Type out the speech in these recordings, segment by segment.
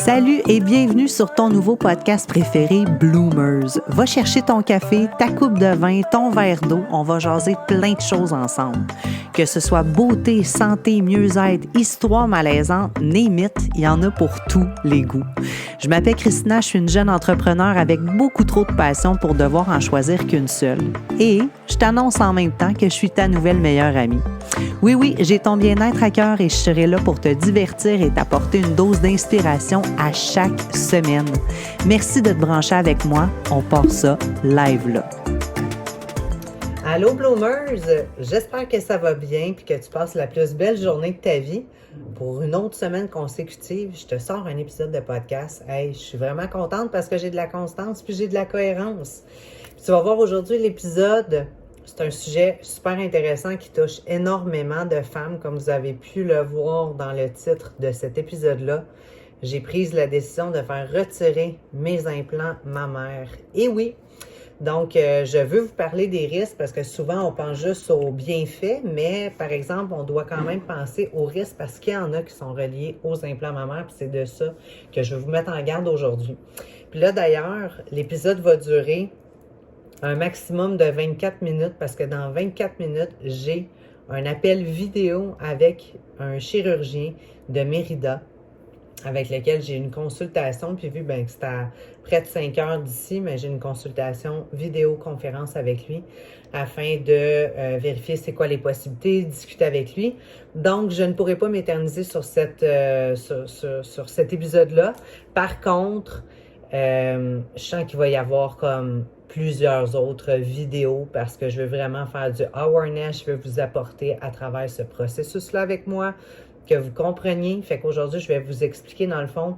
Salut et bienvenue sur ton nouveau podcast préféré, Bloomers. Va chercher ton café, ta coupe de vin, ton verre d'eau. On va jaser plein de choses ensemble. Que ce soit beauté, santé, mieux-être, histoire malaisante, name it, il y en a pour tous les goûts. Je m'appelle Christina, je suis une jeune entrepreneur avec beaucoup trop de passion pour devoir en choisir qu'une seule. Et je t'annonce en même temps que je suis ta nouvelle meilleure amie. Oui, j'ai ton bien-être à cœur et je serai là pour te divertir et t'apporter une dose d'inspiration à chaque semaine. Merci de te brancher avec moi. On part ça live là. Allô Bloomers, j'espère que ça va bien et que tu passes la plus belle journée de ta vie. Pour une autre semaine consécutive, je te sors un épisode de podcast. Hey, je suis vraiment contente parce que j'ai de la constance puis j'ai de la cohérence. Puis tu vas voir aujourd'hui l'épisode. C'est un sujet super intéressant qui touche énormément de femmes, comme vous avez pu le voir dans le titre de cet épisode-là. J'ai pris la décision de faire retirer mes implants mammaires. Et oui, donc je veux vous parler des risques parce que souvent on pense juste aux bienfaits, mais par exemple, on doit quand même penser aux risques parce qu'il y en a qui sont reliés aux implants mammaires, puis c'est de ça que je vais vous mettre en garde aujourd'hui. Puis là d'ailleurs, l'épisode va durer un maximum de 24 minutes parce que dans 24 minutes, j'ai un appel vidéo avec un chirurgien de Mérida avec lequel j'ai une consultation. Puis vu que c'est à près de 5 heures d'ici, mais j'ai une consultation vidéoconférence avec lui afin de vérifier c'est quoi les possibilités, discuter avec lui. Donc, je ne pourrai pas m'éterniser sur cet épisode-là. Par contre, je sens qu'il va y avoir comme plusieurs autres vidéos parce que je veux vraiment faire du awareness, je veux vous apporter à travers ce processus-là avec moi, que vous compreniez. Fait qu'aujourd'hui, je vais vous expliquer dans le fond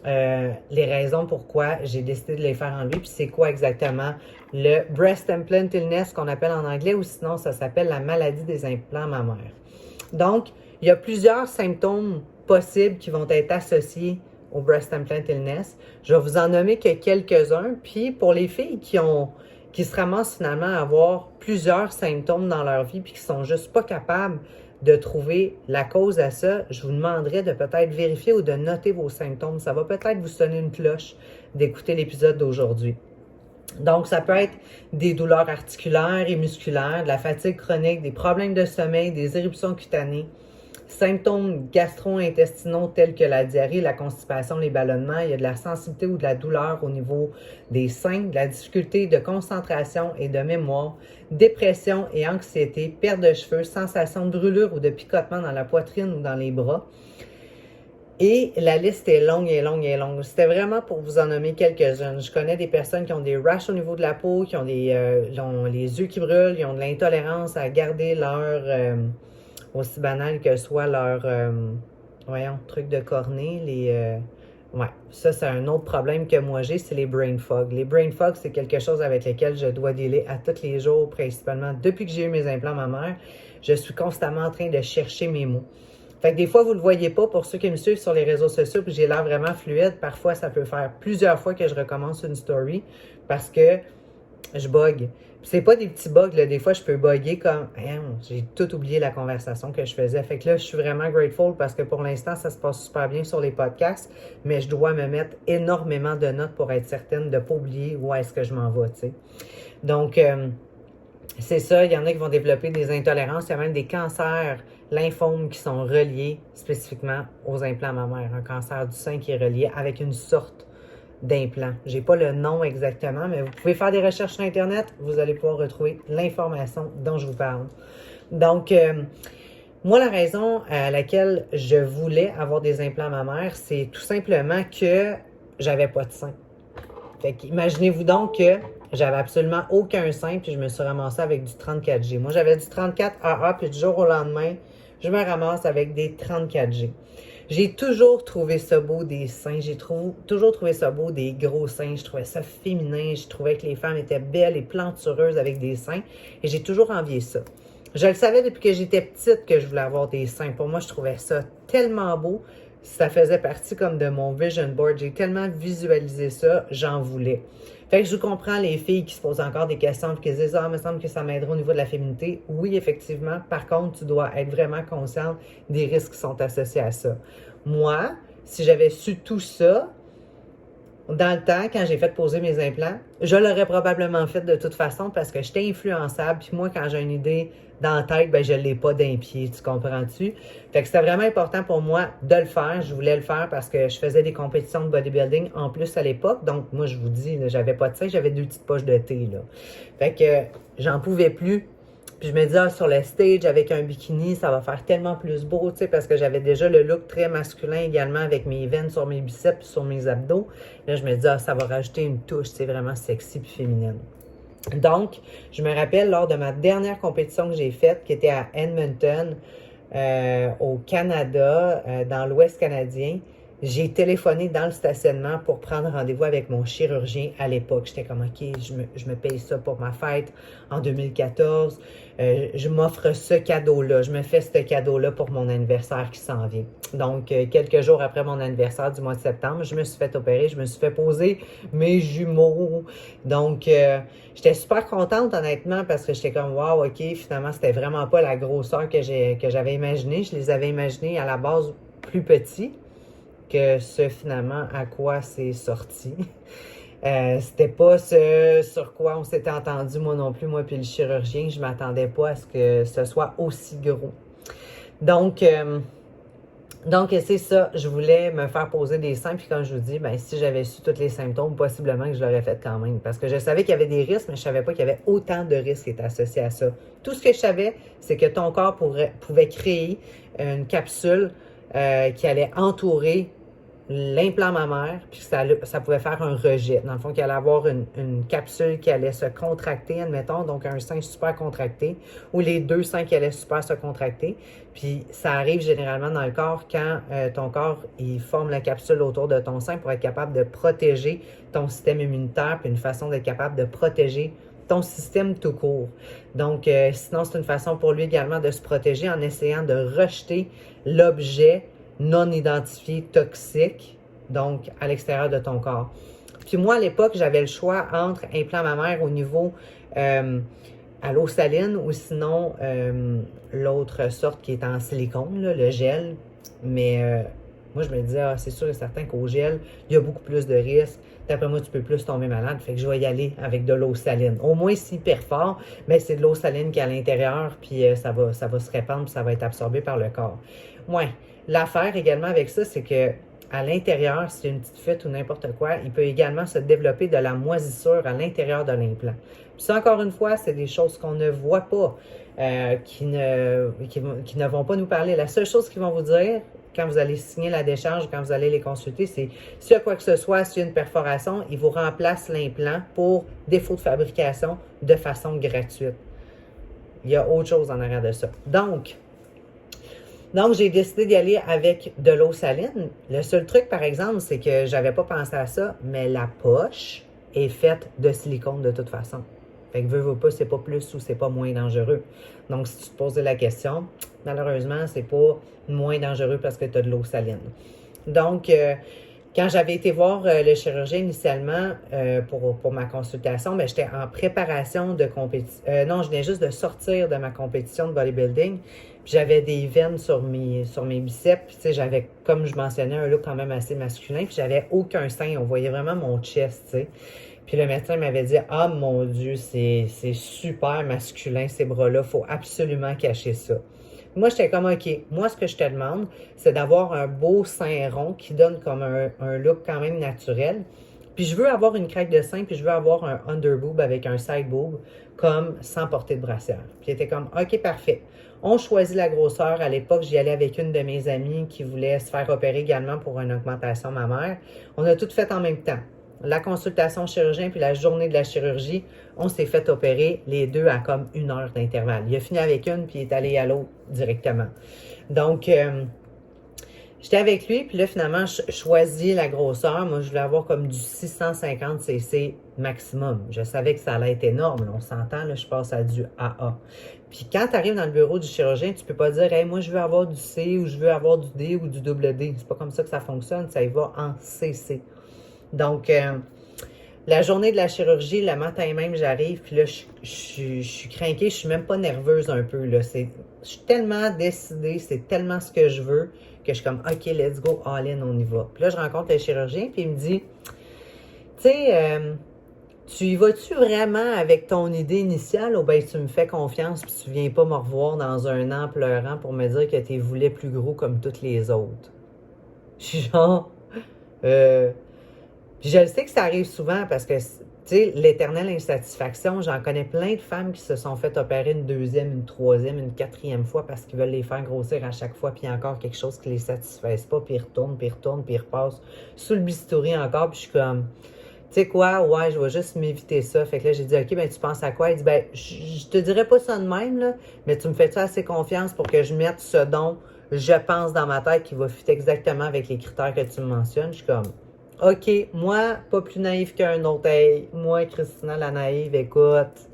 les raisons pourquoi j'ai décidé de les faire enlever, puis c'est quoi exactement le breast implant illness qu'on appelle en anglais, ou sinon ça s'appelle la maladie des implants mammaires. Donc, il y a plusieurs symptômes possibles qui vont être associés au breast implant illness. Je vais vous en nommer que quelques-uns. Puis pour les filles qui se ramassent finalement à avoir plusieurs symptômes dans leur vie puis qui sont juste pas capables de trouver la cause à ça, je vous demanderai de peut-être vérifier ou de noter vos symptômes. Ça va peut-être vous sonner une cloche d'écouter l'épisode d'aujourd'hui. Donc, ça peut être des douleurs articulaires et musculaires, de la fatigue chronique, des problèmes de sommeil, des éruptions cutanées, symptômes gastro-intestinaux tels que la diarrhée, la constipation, les ballonnements. Il y a de la sensibilité ou de la douleur au niveau des seins, de la difficulté de concentration et de mémoire, dépression et anxiété, perte de cheveux, sensation de brûlure ou de picotement dans la poitrine ou dans les bras. Et la liste est longue et longue et longue. C'était vraiment pour vous en nommer quelques-unes. Je connais des personnes qui ont des rashes au niveau de la peau, qui ont les yeux qui brûlent, qui ont de l'intolérance à garder leur... aussi banal que soit leur, truc de cornée, ça c'est un autre problème que moi j'ai, c'est les brain fog. Les brain fog, c'est quelque chose avec lequel je dois dealer à tous les jours, principalement depuis que j'ai eu mes implants mammaires. Je suis constamment en train de chercher mes mots. Fait que des fois, vous ne le voyez pas pour ceux qui me suivent sur les réseaux sociaux, puis j'ai l'air vraiment fluide. Parfois, ça peut faire plusieurs fois que je recommence une story parce que je bug. C'est pas des petits bugs, là. Des fois, je peux bugger comme j'ai tout oublié la conversation que je faisais. Fait que là, je suis vraiment grateful parce que pour l'instant, ça se passe super bien sur les podcasts, mais je dois me mettre énormément de notes pour être certaine de ne pas oublier où est-ce que je m'en vais, tu sais. Donc, c'est ça, il y en a qui vont développer des intolérances, il y a même des cancers, lymphomes qui sont reliés spécifiquement aux implants mammaires. Un cancer du sein qui est relié avec une sorte d'implant. Je n'ai pas le nom exactement, mais vous pouvez faire des recherches sur Internet, vous allez pouvoir retrouver l'information dont je vous parle. Donc, moi, la raison à laquelle je voulais avoir des implants mammaires, c'est tout simplement que j'avais pas de sein. Fait qu'imaginez-vous donc que j'avais absolument aucun sein, puis je me suis ramassée avec du 34G. Moi, j'avais du 34AA, puis du jour au lendemain, je me ramasse avec des 34G. J'ai toujours trouvé ça beau des seins, toujours trouvé ça beau des gros seins, je trouvais ça féminin, je trouvais que les femmes étaient belles et plantureuses avec des seins, et j'ai toujours envié ça. Je le savais depuis que j'étais petite que je voulais avoir des seins. Pour moi, je trouvais ça tellement beau, ça faisait partie comme de mon vision board, j'ai tellement visualisé ça, j'en voulais. Fait que je comprends les filles qui se posent encore des questions et qui se disent « Ah, il me semble que ça m'aiderait au niveau de la féminité. » Oui, effectivement. Par contre, tu dois être vraiment consciente des risques qui sont associés à ça. Moi, si j'avais su tout ça, dans le temps, quand j'ai fait poser mes implants, je l'aurais probablement fait de toute façon parce que j'étais influençable. Puis moi, quand j'ai une idée dans la tête, ben je ne l'ai pas d'un pied, tu comprends-tu? Fait que c'était vraiment important pour moi de le faire. Je voulais le faire parce que je faisais des compétitions de bodybuilding en plus à l'époque. Donc, moi, je vous dis, j'avais pas de sein, j'avais 2 petites poches de thé, là. Fait que j'en pouvais plus. Puis je me disais, sur le stage, avec un bikini, ça va faire tellement plus beau, tu sais, parce que j'avais déjà le look très masculin également avec mes veines sur mes biceps, sur mes abdos. Là, je me disais, ça va rajouter une touche, c'est vraiment sexy puis féminine. Donc, je me rappelle lors de ma dernière compétition que j'ai faite, qui était à Edmonton, au Canada, dans l'Ouest canadien, j'ai téléphoné dans le stationnement pour prendre rendez-vous avec mon chirurgien à l'époque. J'étais comme, OK, je me paye ça pour ma fête en 2014. Je m'offre ce cadeau-là. Je me fais ce cadeau-là pour mon anniversaire qui s'en vient. Donc, quelques jours après mon anniversaire du mois de septembre, je me suis fait opérer. Je me suis fait poser mes jumeaux. Donc, j'étais super contente, honnêtement, parce que j'étais comme, wow, OK, finalement, c'était vraiment pas la grosseur que j'avais imaginée. Je les avais imaginés à la base plus petits que ce finalement à quoi c'est sorti. C'était pas ce sur quoi on s'était entendu, moi non plus, moi puis le chirurgien. Je m'attendais pas à ce que ce soit aussi gros. Donc c'est ça. Je voulais me faire poser des seins. Puis comme je vous dis, ben, si j'avais su tous les symptômes, possiblement que je l'aurais fait quand même. Parce que je savais qu'il y avait des risques, mais je savais pas qu'il y avait autant de risques qui étaient associés à ça. Tout ce que je savais, c'est que ton corps pouvait créer une capsule qui allait entourer l'implant mammaire, puis ça pouvait faire un rejet. Dans le fond, qu'il allait avoir une capsule qui allait se contracter, admettons, donc un sein super contracté, ou les 2 seins qui allaient super se contracter. Puis ça arrive généralement dans le corps quand ton corps, il forme la capsule autour de ton sein pour être capable de protéger ton système immunitaire, puis une façon d'être capable de protéger ton système tout court. Donc, sinon, c'est une façon pour lui également de se protéger en essayant de rejeter l'objet non identifié toxique, donc à l'extérieur de ton corps. Puis moi, à l'époque, j'avais le choix entre implant mammaire au niveau à l'eau saline ou sinon l'autre sorte qui est en silicone, là, le gel. Mais moi, je me disais, c'est sûr et certain qu'au gel, il y a beaucoup plus de risques. D'après moi, tu peux plus tomber malade. Fait que je vais y aller avec de l'eau saline. Au moins, s'il perfore, mais c'est de l'eau saline qui est à l'intérieur, puis ça va se répandre, puis ça va être absorbé par le corps. Ouais. L'affaire également avec ça, c'est que à l'intérieur, si c'est une petite fuite ou n'importe quoi, il peut également se développer de la moisissure à l'intérieur de l'implant. Puis ça, encore une fois, c'est des choses qu'on ne voit pas, qui ne vont pas nous parler. La seule chose qu'ils vont vous dire quand vous allez signer la décharge, quand vous allez les consulter, c'est s'il y a quoi que ce soit, s'il y a une perforation, ils vous remplacent l'implant pour défaut de fabrication de façon gratuite. Il y a autre chose en arrière de ça. Donc, j'ai décidé d'y aller avec de l'eau saline. Le seul truc, par exemple, c'est que j'avais pas pensé à ça, mais la poche est faite de silicone de toute façon. Fait que veux pas, c'est pas plus ou c'est pas moins dangereux. Donc, si tu te posais la question, malheureusement, c'est pas moins dangereux parce que tu as de l'eau saline. Donc, quand j'avais été voir le chirurgien initialement pour ma consultation, ben, j'étais en préparation de compétition. Non, je venais juste de sortir de ma compétition de bodybuilding. Puis j'avais des veines sur mes biceps. Puis tu sais, j'avais, comme je mentionnais, un look quand même assez masculin. Puis j'avais aucun sein. On voyait vraiment mon chest, tu sais. Puis le médecin m'avait dit, « Ah, mon Dieu, c'est super masculin, ces bras-là. Il faut absolument cacher ça. » Moi, j'étais comme, OK, moi, ce que je te demande, c'est d'avoir un beau sein rond qui donne comme un look quand même naturel. Puis je veux avoir une craque de sein, puis je veux avoir un underboob avec un side boob, comme sans porter de brassière. Puis il était comme, OK, parfait. On choisit la grosseur. À l'époque, j'y allais avec une de mes amies qui voulait se faire opérer également pour une augmentation mammaire. On a tout fait en même temps. La consultation chirurgien puis la journée de la chirurgie, on s'est fait opérer les deux à comme 1 heure d'intervalle. Il a fini avec une puis il est allé à l'autre directement. Donc, j'étais avec lui puis là, finalement, je choisis la grosseur. Moi, je voulais avoir comme du 650 cc maximum. Je savais que ça allait être énorme. Là, on s'entend, là, je passe à du AA. Puis quand tu arrives dans le bureau du chirurgien, tu peux pas dire « Hey, moi, je veux avoir du C ou je veux avoir du D ou du double D. » C'est pas comme ça que ça fonctionne. Ça y va en CC. Donc, La journée de la chirurgie, le matin même, j'arrive, puis là, je suis craquée, je suis même pas nerveuse un peu, là. Je suis tellement décidée, c'est tellement ce que je veux, que je suis comme, OK, let's go, all in, on y va. Puis là, je rencontre le chirurgien, puis il me dit, tu sais, tu y vas-tu vraiment avec ton idée initiale ou bien tu me fais confiance puis tu viens pas me revoir dans un an pleurant pour me dire que tu voulais plus gros comme toutes les autres? Je suis genre, euh, puis je le sais que ça arrive souvent parce que, tu sais, l'éternelle insatisfaction, j'en connais plein de femmes qui se sont fait opérer une deuxième, une troisième, une quatrième fois parce qu'ils veulent les faire grossir à chaque fois, puis il y a encore quelque chose qui les satisfaise pas, puis ils retournent, puis ils retournent, puis ils repassent sous le bistouri encore, puis je suis comme, tu sais quoi, ouais, je vais juste m'éviter ça. Fait que là, j'ai dit, OK, ben tu penses à quoi? Il dit, ben, je te dirais pas ça de même, là, mais tu me fais-tu assez confiance pour que je mette ce dont je pense dans ma tête qui va fitter exactement avec les critères que tu me mentionnes? Je suis comme, OK, moi, pas plus naïf qu'un autre. Hey, moi, Christina la naïve, écoute,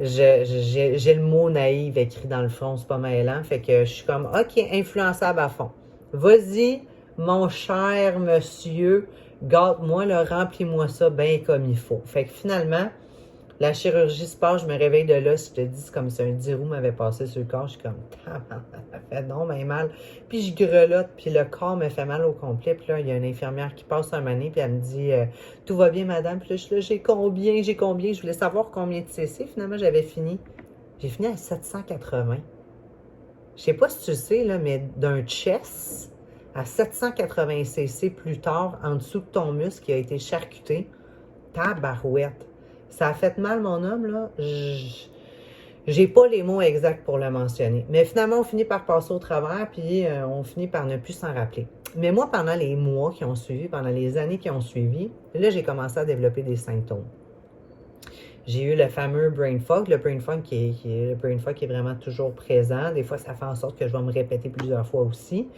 j'ai le mot naïve écrit dans le front, c'est pas mêlant. Fait que je suis comme, OK, influençable à fond. Vas-y, mon cher monsieur, gâte-moi, remplis-moi ça bien comme il faut. Fait que finalement, la chirurgie se passe, je me réveille de là, je te dis, c'est comme si un 10 roues m'avait passé sur le corps. Je suis comme, ça fait non, mais mal. Puis je grelotte, puis le corps me fait mal au complet. Puis là, il y a une infirmière qui passe un mané, puis elle me dit, tout va bien, madame. Puis là, je suis là, j'ai combien? Je voulais savoir combien de cc. Finalement, j'avais fini. J'ai fini à 780. Je sais pas si tu le sais, là, mais d'un chest à 780 cc plus tard, en dessous de ton muscle qui a été charcuté, tabarouette. Ça a fait mal, mon homme, là. J'ai pas les mots exacts pour le mentionner. Mais finalement, on finit par passer au travers, puis on finit par ne plus s'en rappeler. Mais moi, pendant les mois qui ont suivi, pendant les années qui ont suivi, là, j'ai commencé à développer des symptômes. J'ai eu le fameux brain fog. Le brain fog le brain fog qui est vraiment toujours présent. Des fois, ça fait en sorte que je vais me répéter plusieurs fois aussi.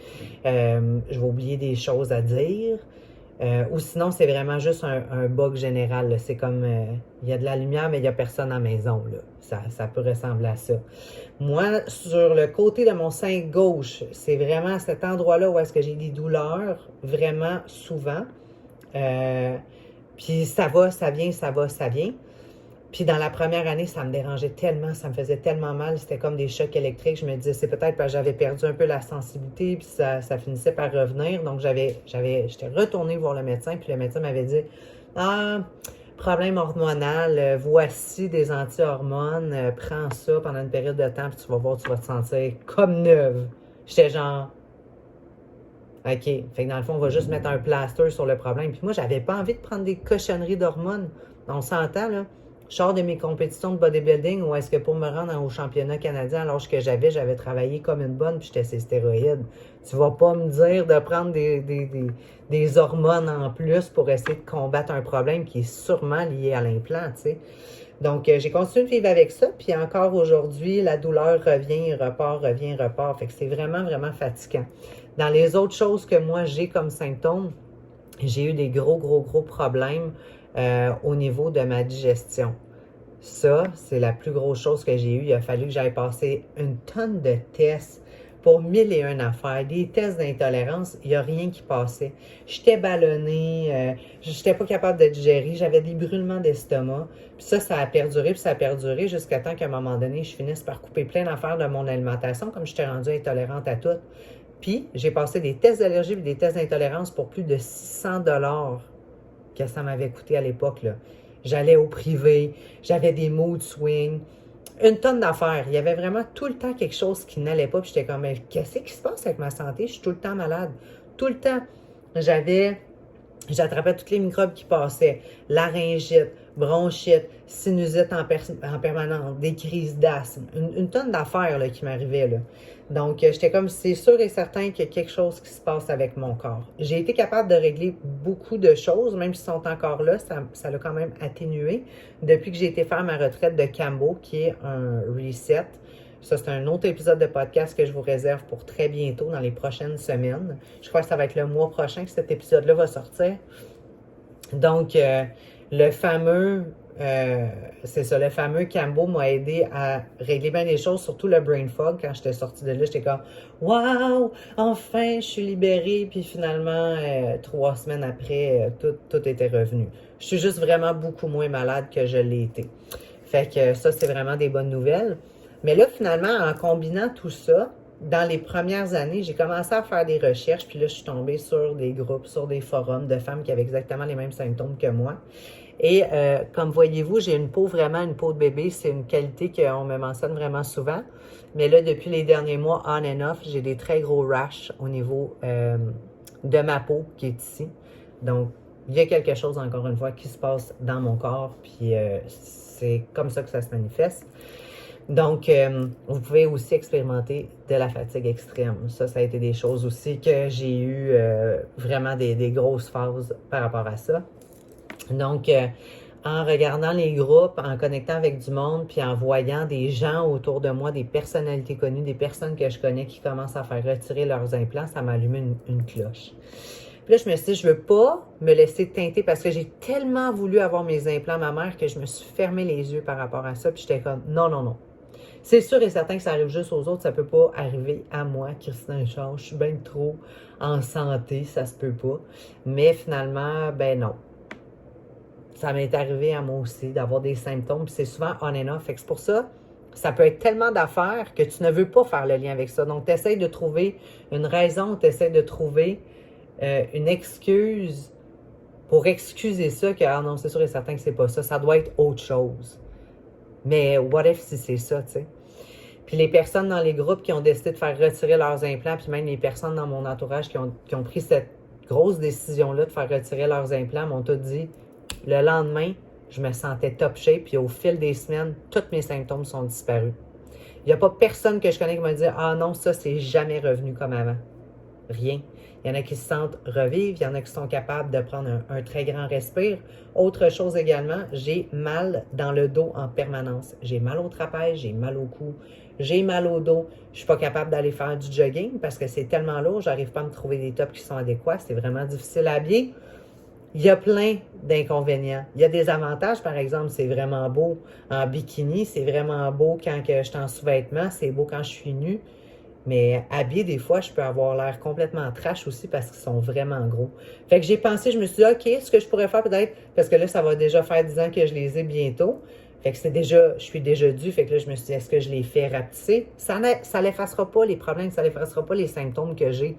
Je vais oublier des choses à dire. Ou sinon, c'est vraiment juste un bug général. C'est comme, il y a de la lumière, mais il n'y a personne à la maison. Là. Ça peut ressembler à ça. Moi, sur le côté de mon sein gauche, c'est vraiment à cet endroit-là où est-ce que j'ai des douleurs, vraiment souvent. Puis ça va, ça vient, ça va, ça vient. Puis dans la première année, ça me dérangeait tellement, ça me faisait tellement mal, c'était comme des chocs électriques. Je me disais, c'est peut-être parce que j'avais perdu un peu la sensibilité, puis ça finissait par revenir. Donc j'étais retournée voir le médecin, puis le médecin m'avait dit, ah, problème hormonal, voici des anti-hormones, prends ça pendant une période de temps, puis tu vas voir, tu vas te sentir comme neuve. J'étais genre, OK, fait que dans le fond, on va juste mettre un plaster sur le problème. Puis moi, j'avais pas envie de prendre des cochonneries d'hormones. On s'entend, là. Je sors de mes compétitions de bodybuilding où est-ce que pour me rendre au championnat canadien, alors que j'avais travaillé comme une bonne puis j'étais sur stéroïdes. Tu vas pas me dire de prendre des hormones en plus pour essayer de combattre un problème qui est sûrement lié à l'implant, tu sais. Donc, j'ai continué de vivre avec ça, puis encore aujourd'hui, la douleur revient, repart. Fait que c'est vraiment, vraiment fatigant. Dans les autres choses que moi, j'ai comme symptômes, j'ai eu des gros problèmes au niveau de ma digestion. Ça, c'est la plus grosse chose que j'ai eue. Il a fallu que j'aille passer une tonne de tests pour 1001 affaires. Des tests d'intolérance, il n'y a rien qui passait. J'étais ballonnée, je n'étais pas capable de digérer, j'avais des brûlements d'estomac. Puis ça a perduré, puis ça a perduré jusqu'à temps qu'à un moment donné, je finisse par couper plein d'affaires de mon alimentation, comme j'étais rendue intolérante à tout. Puis, j'ai passé des tests d'allergie et des tests d'intolérance pour plus de 600 $ que ça m'avait coûté à l'époque, là. J'allais au privé, j'avais des mood swings, une tonne d'affaires. Il y avait vraiment tout le temps quelque chose qui n'allait pas. Puis j'étais comme, mais qu'est-ce qui se passe avec ma santé? Je suis tout le temps malade. Tout le temps. J'attrapais tous les microbes qui passaient. Laryngite, bronchite, sinusite en permanence, des crises d'asthme. Une tonne d'affaires là, qui m'arrivaient, là. Donc, j'étais comme, c'est sûr et certain qu'il y a quelque chose qui se passe avec mon corps. J'ai été capable de régler beaucoup de choses, même s'ils sont encore là, ça l'a quand même atténué. Depuis que j'ai été faire ma retraite de Cambo, qui est un reset. Ça, c'est un autre épisode de podcast que je vous réserve pour très bientôt, dans les prochaines semaines. Je crois que ça va être le mois prochain que cet épisode-là va sortir. Donc, le fameux c'est ça, le fameux Cambo m'a aidé à régler bien des choses, surtout le brain fog. Quand j'étais sortie de là, j'étais comme waouh, enfin, je suis libérée. Puis finalement, 3 semaines après, tout était revenu. Je suis juste vraiment beaucoup moins malade que je l'ai été. Fait que ça, c'est vraiment des bonnes nouvelles. Mais là, finalement, en combinant tout ça, dans les premières années, j'ai commencé à faire des recherches, puis là, je suis tombée sur des groupes, sur des forums de femmes qui avaient exactement les mêmes symptômes que moi. Et comme voyez-vous, j'ai une peau vraiment, une peau de bébé. C'est une qualité qu'on me mentionne vraiment souvent. Mais là, depuis les derniers mois, on and off, j'ai des très gros rashes au niveau de ma peau qui est ici. Donc, il y a quelque chose, encore une fois, qui se passe dans mon corps. Puis, c'est comme ça que ça se manifeste. Donc, vous pouvez aussi expérimenter de la fatigue extrême. Ça a été des choses aussi que j'ai eu vraiment des grosses phases par rapport à ça. Donc, en regardant les groupes, en connectant avec du monde, puis en voyant des gens autour de moi, des personnalités connues, des personnes que je connais qui commencent à faire retirer leurs implants, ça m'a allumé une cloche. Puis là, je me suis dit, je veux pas me laisser teinter parce que j'ai tellement voulu avoir mes implants, ma mère, que je me suis fermé les yeux par rapport à ça. Puis j'étais comme, non, non, non. C'est sûr et certain que ça arrive juste aux autres, ça peut pas arriver à moi, Christine Richard. Je suis bien trop en santé, ça se peut pas. Mais finalement, ben non. Ça m'est arrivé à moi aussi d'avoir des symptômes, puis c'est souvent on and off. Fait que c'est pour ça, ça peut être tellement d'affaires que tu ne veux pas faire le lien avec ça. Donc, tu essaies de trouver une raison, tu essaies de trouver une excuse pour excuser ça, que ah non, c'est sûr et certain que c'est pas ça. Ça doit être autre chose. Mais what if si c'est ça, tu sais? Puis les personnes dans les groupes qui ont décidé de faire retirer leurs implants, puis même les personnes dans mon entourage qui ont pris cette grosse décision-là de faire retirer leurs implants m'ont tout dit, le lendemain, je me sentais top shape, puis au fil des semaines, tous mes symptômes sont disparus. Il n'y a pas personne que je connais qui m'a dit « Ah non, ça, c'est jamais revenu comme avant. » Rien. Il y en a qui se sentent revivre, il y en a qui sont capables de prendre un très grand respire. Autre chose également, j'ai mal dans le dos en permanence. J'ai mal au trapèze, j'ai mal au cou, j'ai mal au dos. Je ne suis pas capable d'aller faire du jogging parce que c'est tellement lourd, j'arrive pas à me trouver des tops qui sont adéquats, c'est vraiment difficile à habiller. Il y a plein d'inconvénients. Il y a des avantages, par exemple, c'est vraiment beau en bikini, c'est vraiment beau quand je suis en sous-vêtements, c'est beau quand je suis nue. Mais habillé, des fois, je peux avoir l'air complètement trash aussi parce qu'ils sont vraiment gros. Fait que j'ai pensé, je me suis dit, OK, ce que je pourrais faire peut-être, parce que là, ça va déjà faire 10 ans que je les ai bientôt. Fait que je suis déjà due. Fait que là, je me suis dit, est-ce que je les fais rapetisser? Ça l'effacera pas les problèmes, ça l'effacera pas les symptômes que j'ai.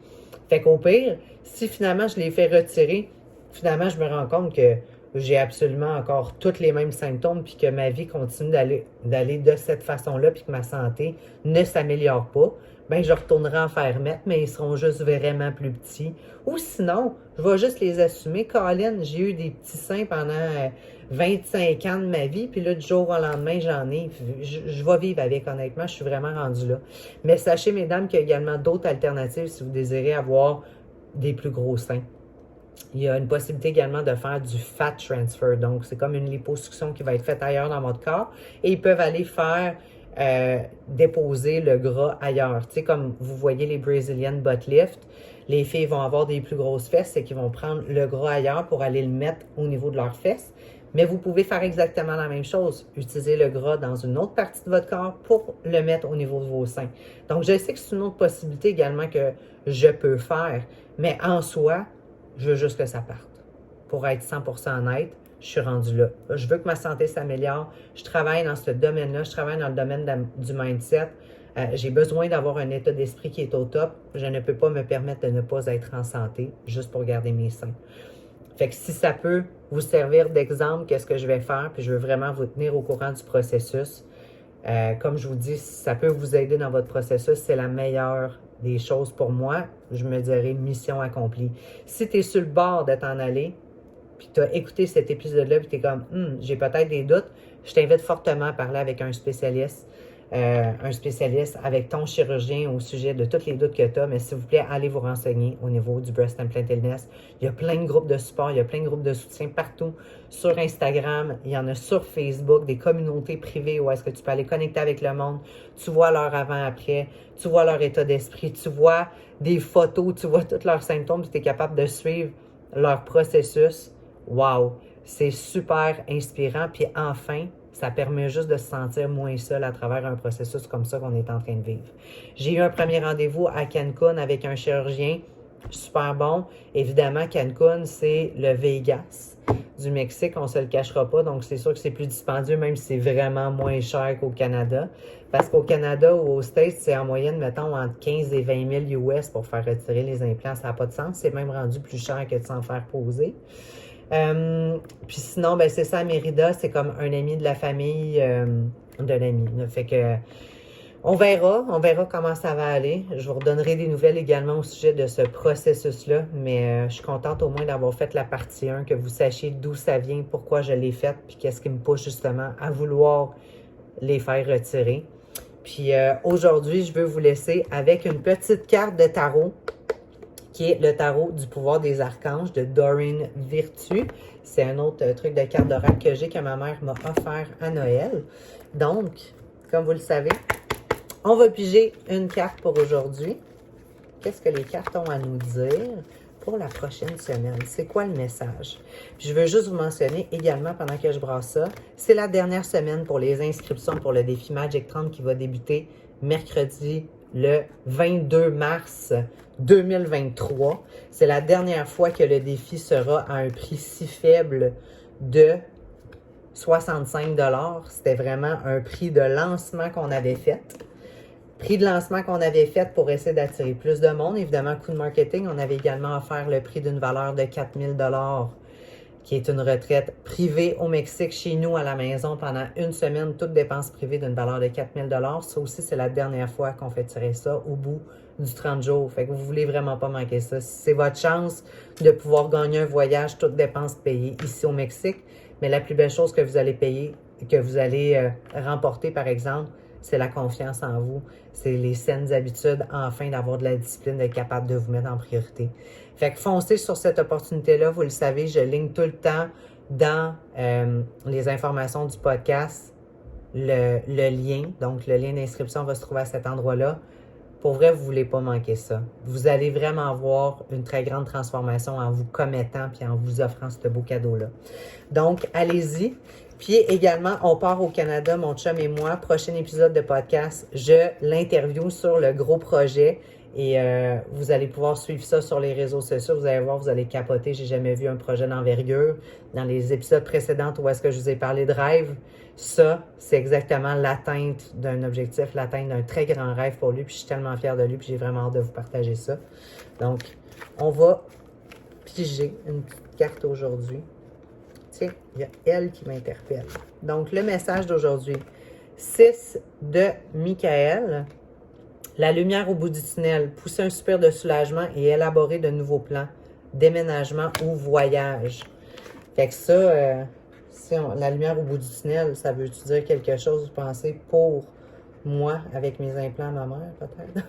Fait qu'au pire, si finalement je les fais retirer, finalement, je me rends compte que j'ai absolument encore tous les mêmes symptômes puis que ma vie continue d'aller de cette façon-là puis que ma santé ne s'améliore pas, ben je retournerai en faire mettre, mais ils seront juste vraiment plus petits. Ou sinon, je vais juste les assumer. Colin, j'ai eu des petits seins pendant 25 ans de ma vie, puis là, du jour au lendemain, j'en ai. Je vais vivre avec, honnêtement, je suis vraiment rendue là. Mais sachez, mesdames, qu'il y a également d'autres alternatives si vous désirez avoir des plus gros seins. Il y a une possibilité également de faire du fat transfer. Donc, c'est comme une liposuction qui va être faite ailleurs dans votre corps. Et ils peuvent aller faire déposer le gras ailleurs. Tu sais, comme vous voyez les Brazilian butt lift, les filles vont avoir des plus grosses fesses et qui vont prendre le gras ailleurs pour aller le mettre au niveau de leurs fesses. Mais vous pouvez faire exactement la même chose. Utiliser le gras dans une autre partie de votre corps pour le mettre au niveau de vos seins. Donc, je sais que c'est une autre possibilité également que je peux faire. Mais en soi, je veux juste que ça parte. Pour être 100% honnête, je suis rendue là. Je veux que ma santé s'améliore. Je travaille dans ce domaine-là. Je travaille dans le domaine du mindset. J'ai besoin d'avoir un état d'esprit qui est au top. Je ne peux pas me permettre de ne pas être en santé juste pour garder mes seins. Fait que si ça peut vous servir d'exemple, qu'est-ce que je vais faire, puis je veux vraiment vous tenir au courant du processus. Comme je vous dis, si ça peut vous aider dans votre processus, c'est la meilleure des choses pour moi. Je me dirais mission accomplie. Si tu es sur le bord de t'en aller, puis tu as écouté cet épisode-là, puis tu es comme, j'ai peut-être des doutes, je t'invite fortement à parler avec un spécialiste avec ton chirurgien au sujet de tous les doutes que tu as. Mais s'il vous plaît, allez vous renseigner au niveau du Breast Implant Illness. Il y a plein de groupes de support, il y a plein de groupes de soutien partout. Sur Instagram, il y en a sur Facebook, des communautés privées où est-ce que tu peux aller connecter avec le monde. Tu vois leur avant-après, tu vois leur état d'esprit, tu vois des photos, tu vois tous leurs symptômes, puis tu es capable de suivre leur processus. Wow! C'est super inspirant. Puis enfin, ça permet juste de se sentir moins seul à travers un processus comme ça qu'on est en train de vivre. J'ai eu un premier rendez-vous à Cancun avec un chirurgien super bon. Évidemment, Cancun, c'est le Vegas du Mexique, on ne se le cachera pas. Donc, c'est sûr que c'est plus dispendieux, même si c'est vraiment moins cher qu'au Canada. Parce qu'au Canada ou aux States, c'est en moyenne, mettons, entre 15 et 20 000 US pour faire retirer les implants. Ça n'a pas de sens. C'est même rendu plus cher que de s'en faire poser. Puis sinon, ben c'est ça, Mérida, c'est comme un ami de la famille de l'ami. Fait que on verra comment ça va aller. Je vous redonnerai des nouvelles également au sujet de ce processus-là, mais je suis contente au moins d'avoir fait la partie 1, que vous sachiez d'où ça vient, pourquoi je l'ai faite, puis qu'est-ce qui me pousse justement à vouloir les faire retirer. Puis aujourd'hui, je veux vous laisser avec une petite carte de tarot, qui est le tarot du pouvoir des archanges de Doreen Virtue. C'est un autre truc de carte d'oracle que j'ai, que ma mère m'a offert à Noël. Donc, comme vous le savez, on va piger une carte pour aujourd'hui. Qu'est-ce que les cartes ont à nous dire pour la prochaine semaine? C'est quoi le message? Puis je veux juste vous mentionner également, pendant que je brasse ça, c'est la dernière semaine pour les inscriptions pour le défi Magic 30 qui va débuter mercredi le 22 mars 2023. C'est la dernière fois que le défi sera à un prix si faible de 65 $. C'était vraiment un prix de lancement qu'on avait fait. Prix de lancement qu'on avait fait pour essayer d'attirer plus de monde. Évidemment, coup de marketing, on avait également offert le prix d'une valeur de 4 000 $, qui est une retraite privée au Mexique, chez nous, à la maison, pendant une semaine, toutes dépenses privées d'une valeur de 4 000 $. Ça aussi, c'est la dernière fois qu'on fait tirer ça au bout du 30 jours. Fait que vous voulez vraiment pas manquer ça. C'est votre chance de pouvoir gagner un voyage, toutes dépenses payées ici au Mexique. Mais la plus belle chose que vous allez payer, que vous allez remporter, par exemple, c'est la confiance en vous. C'est les saines habitudes, enfin, d'avoir de la discipline, d'être capable de vous mettre en priorité. Fait que foncez sur cette opportunité-là. Vous le savez, je ligne tout le temps dans les informations du podcast le lien. Donc, le lien d'inscription va se trouver à cet endroit-là. Pour vrai, vous ne voulez pas manquer ça. Vous allez vraiment voir une très grande transformation en vous commettant puis en vous offrant ce beau cadeau-là. Donc, allez-y. Puis également, on part au Canada, mon chum et moi. Prochain épisode de podcast, je l'interview sur le gros projet. Et vous allez pouvoir suivre ça sur les réseaux sociaux. Vous allez voir, vous allez capoter. J'ai jamais vu un projet d'envergure. Dans les épisodes précédents où est-ce que je vous ai parlé de rêve, ça, c'est exactement l'atteinte d'un objectif, l'atteinte d'un très grand rêve pour lui. Puis je suis tellement fière de lui, puis j'ai vraiment hâte de vous partager ça. Donc, on va piger une petite carte aujourd'hui. Tiens, il y a elle qui m'interpelle. Donc, le message d'aujourd'hui, 6 de Michael. La lumière au bout du tunnel, pousser un soupir de soulagement et élaborer de nouveaux plans, déménagement ou voyage. Fait que ça, la lumière au bout du tunnel, ça veut-tu dire quelque chose, vous pensez, pour moi, avec mes implants à ma mère, peut-être?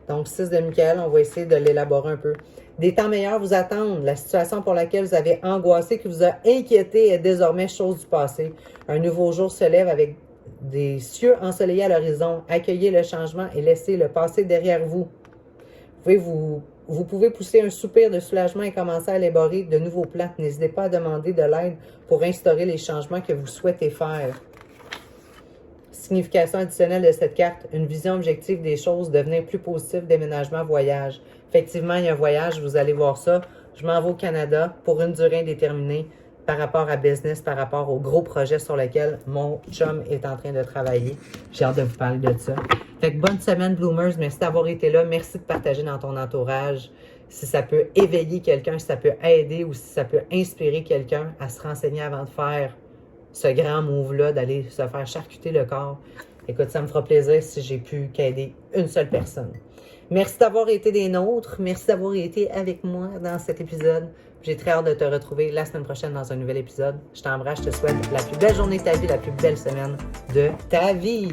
Donc, 6 de Michael, on va essayer de l'élaborer un peu. Des temps meilleurs vous attendent. La situation pour laquelle vous avez angoissé, qui vous a inquiété, est désormais chose du passé. Un nouveau jour se lève avec des cieux ensoleillés à l'horizon. Accueillez le changement et laissez le passé derrière vous. Vous pouvez pousser un soupir de soulagement et commencer à élaborer de nouveaux plans. N'hésitez pas à demander de l'aide pour instaurer les changements que vous souhaitez faire. Signification additionnelle de cette carte, une vision objective des choses, devenir plus positif, déménagement, voyage. Effectivement, il y a un voyage, vous allez voir ça. Je m'en vais au Canada pour une durée indéterminée par rapport à business, par rapport au gros projet sur lequel mon chum est en train de travailler. J'ai hâte de vous parler de ça. Fait que bonne semaine, Bloomers. Merci d'avoir été là. Merci de partager dans ton entourage. Si ça peut éveiller quelqu'un, si ça peut aider ou si ça peut inspirer quelqu'un à se renseigner avant de faire ce grand move-là, d'aller se faire charcuter le corps. Écoute, ça me fera plaisir si j'ai pu qu'aider une seule personne. Merci d'avoir été des nôtres. Merci d'avoir été avec moi dans cet épisode. J'ai très hâte de te retrouver la semaine prochaine dans un nouvel épisode. Je t'embrasse, je te souhaite la plus belle journée de ta vie, la plus belle semaine de ta vie.